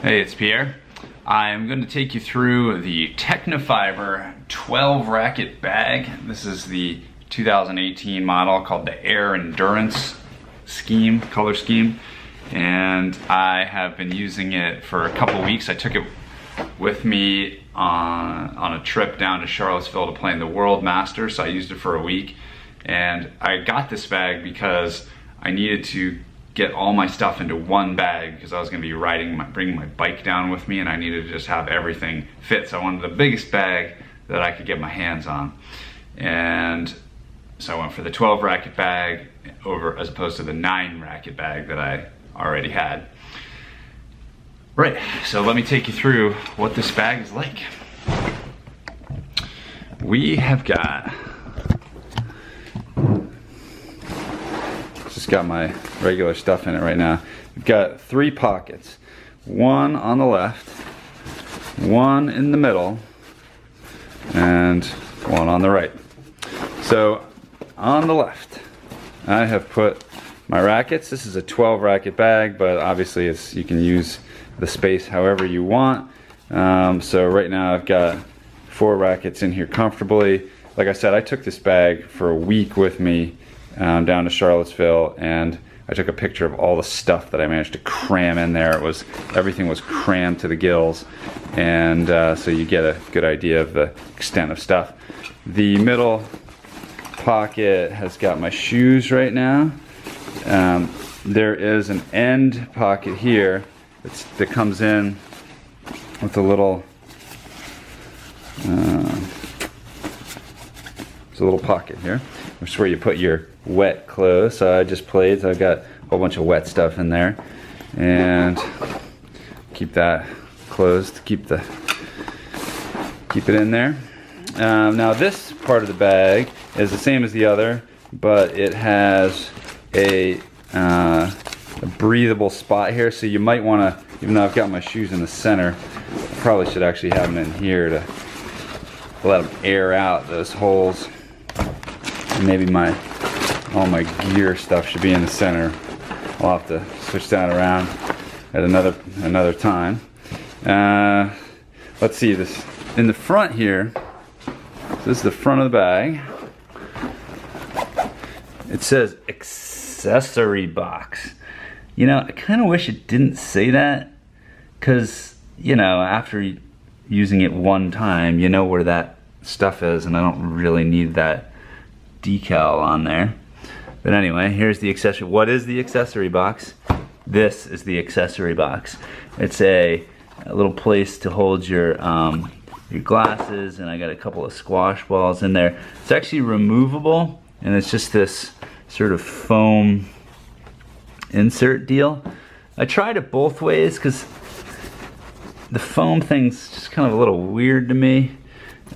Hey, it's Pierre. I'm going to take you through the Tecnifibre 12 racket bag. This is the 2018 model called the Air Endurance color scheme. And I have been using it for a couple weeks. I took it with me on a trip down to Charlottesville to play in the World Masters, so I used it for a week. And I got this bag because I needed to get all my stuff into one bag because I was going to be bringing my bike down with me, and I needed to just have everything fit. So I wanted the biggest bag that I could get my hands on. And so I went for the 12 racket bag as opposed to the 9 racket bag that I already had. Right, so let me take you through what this bag is like. We have got, just got my regular stuff in it right now. We've got 3 pockets. One on the left, one in the middle, and one on the right. So on the left, I have put my rackets. This is a 12 racket bag, but obviously you can use the space however you want. So right now I've got 4 rackets in here comfortably. Like I said, I took this bag for a week with me down to Charlottesville, and I took a picture of all the stuff that I managed to cram in there. Everything was crammed to the gills, and so you get a good idea of the extent of stuff. The middle pocket has got my shoes right now. There is an end pocket here that comes in with a little there's a little pocket here, which is where you put your wet clothes. So I just played, so I've got a whole bunch of wet stuff in there, and keep that closed, keep it in there. Now this part of the bag is the same as the other, but it has a breathable spot here, so you might want to, even though I've got my shoes in the center, I probably should actually have them in here to let them air out those holes. And maybe all my gear stuff should be in the center. I'll have to switch that around at another time. Let's see, this in the front here. So this is the front of the bag. It says Accessory Box. You know, I kind of wish it didn't say that, because, you know, after using it one time, you know where that stuff is, and I don't really need that decal on there. But anyway, here's the accessory. What is the accessory box? This is the accessory box. It's a little place to hold your glasses, and I got a couple of squash balls in there. It's actually removable, and it's just this sort of foam insert deal. I tried it both ways because the foam thing's just kind of a little weird to me.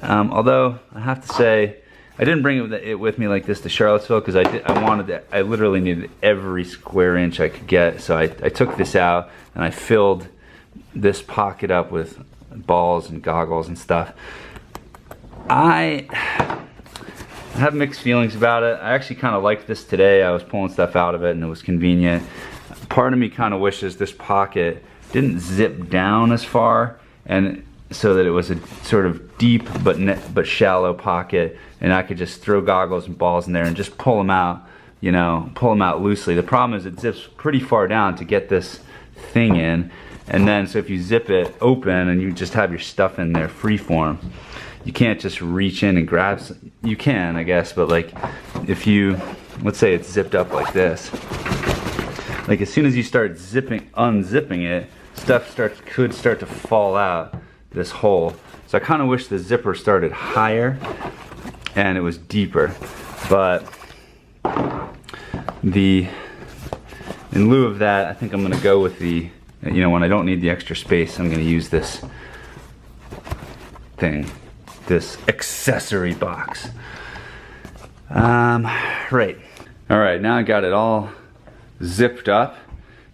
Although I have to say, I didn't bring it with me like this to Charlottesville because I literally needed every square inch I could get. So I took this out and I filled this pocket up with balls and goggles and stuff. I have mixed feelings about it. I actually kind of liked this today. I was pulling stuff out of it and it was convenient. Part of me kind of wishes this pocket didn't zip down as far, and so that it was a sort of deep but shallow pocket, and I could just throw goggles and balls in there and just pull them out, you know, pull them out loosely. The problem is it zips pretty far down to get this thing in, and then so if you zip it open and you just have your stuff in there free form, you can't just reach in and grab. You can, I guess, but like if you, let's say it's zipped up like this, like as soon as you start unzipping it, stuff could start to fall out this hole. So I kind of wish the zipper started higher and it was deeper, but in lieu of that, I think I'm going to go with the, you know, when I don't need the extra space, I'm going to use this thing, this accessory box. Right. All right, now I got it all zipped up,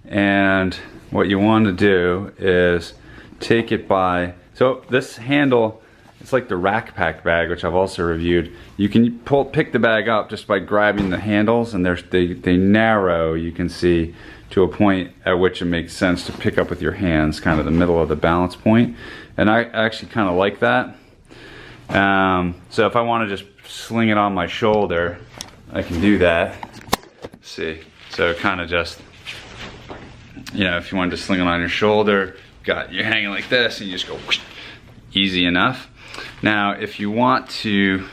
and what you want to do is take it by, so this handle it's like the Rack Pack bag, which I've also reviewed. You can pick the bag up just by grabbing the handles, and they narrow, you can see, to a point at which it makes sense to pick up with your hands, kind of the middle of the balance point. And I actually kind of like that. So if I want to just sling it on my shoulder, I can do that. See, so kind of just, you know, if you wanted to sling it on your shoulder, you're hanging like this, and you just go whoosh, easy enough. Now, if you want to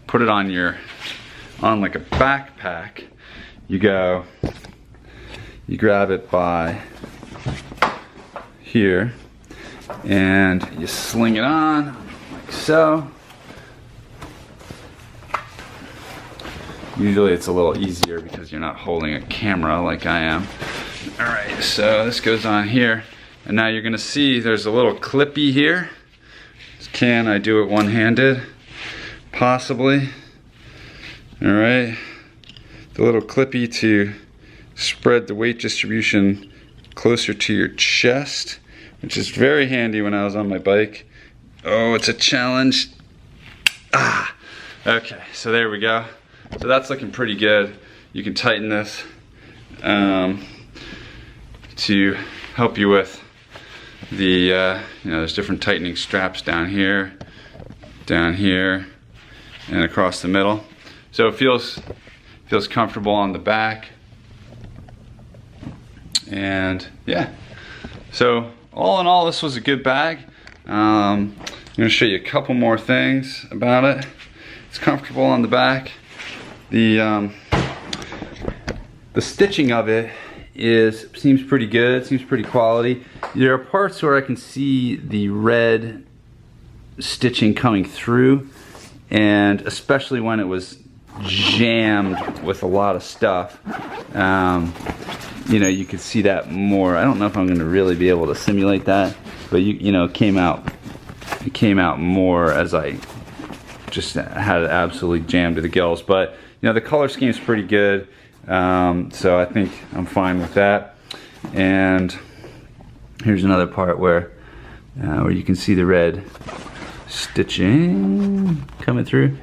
put it on like a backpack, you grab it by here, and you sling it on like so. Usually it's a little easier because you're not holding a camera like I am. All right, so this goes on here, and now you're gonna see there's a little clippy here. Can I do it one-handed? Possibly. All right, the little clippy to spread the weight distribution closer to your chest, which is very handy when I was on my bike. Oh, it's a challenge. Ah, okay, so there we go. So that's looking pretty good. You can tighten this to help you with the, you know, there's different tightening straps down here, and across the middle. So it feels comfortable on the back. And yeah, so all in all, this was a good bag. I'm gonna show you a couple more things about it. It's comfortable on the back. The stitching of it seems pretty good, seems pretty quality. There are parts where I can see the red stitching coming through, and especially when it was jammed with a lot of stuff, you know, you could see that more. I don't know if I'm going to really be able to simulate that, but you know, it came out more as I just had it absolutely jammed to the gills. But you know, the color scheme is pretty good, so I think I'm fine with that. And here's another part where you can see the red stitching coming through.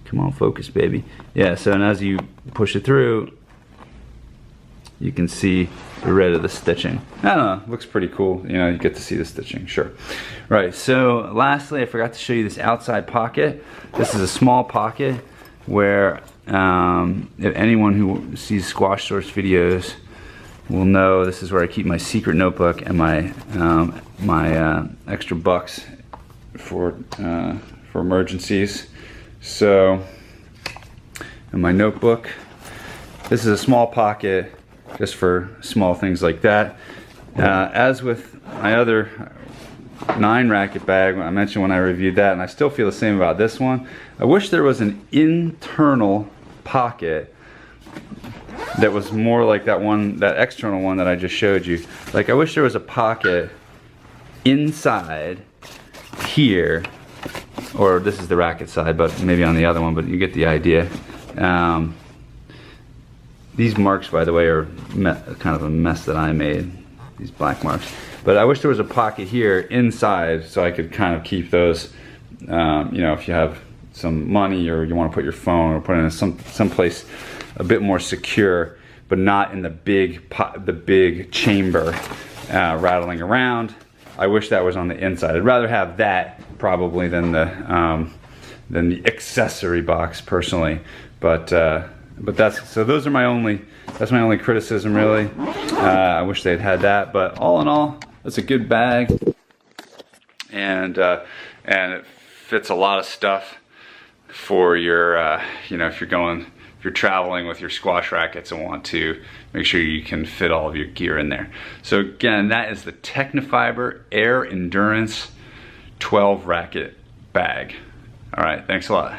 Come on, focus, baby. Yeah, so and as you push it through, you can see the red of the stitching. I don't know, looks pretty cool. You know, you get to see the stitching, sure. Right, so lastly, I forgot to show you this outside pocket. This is a small pocket where if anyone who sees Squash Source videos will know this is where I keep my secret notebook and my extra bucks for emergencies. So, in my notebook, this is a small pocket just for small things like that. As with my other 9 racket bag, I mentioned when I reviewed that, and I still feel the same about this one. I wish there was an internal pocket that was more like that external one that I just showed you. Like, I wish there was a pocket inside here, or this is the racket side, but maybe on the other one, but you get the idea. These marks, by the way, are kind of a mess that I made, these black marks. But I wish there was a pocket here inside so I could kind of keep those, you know, if you have some money or you want to put your phone or put it in someplace a bit more secure, but not in the big chamber rattling around. I wish that was on the inside. I'd rather have that probably than the accessory box personally. But that's those are that's my only criticism really. I wish they'd had that, but all in all, it's a good bag, and it fits a lot of stuff for your you know, if you're traveling with your squash rackets and want to make sure you can fit all of your gear in there. So again, that is the Tecnifibre Air Endurance 12 racket bag. All right, thanks a lot.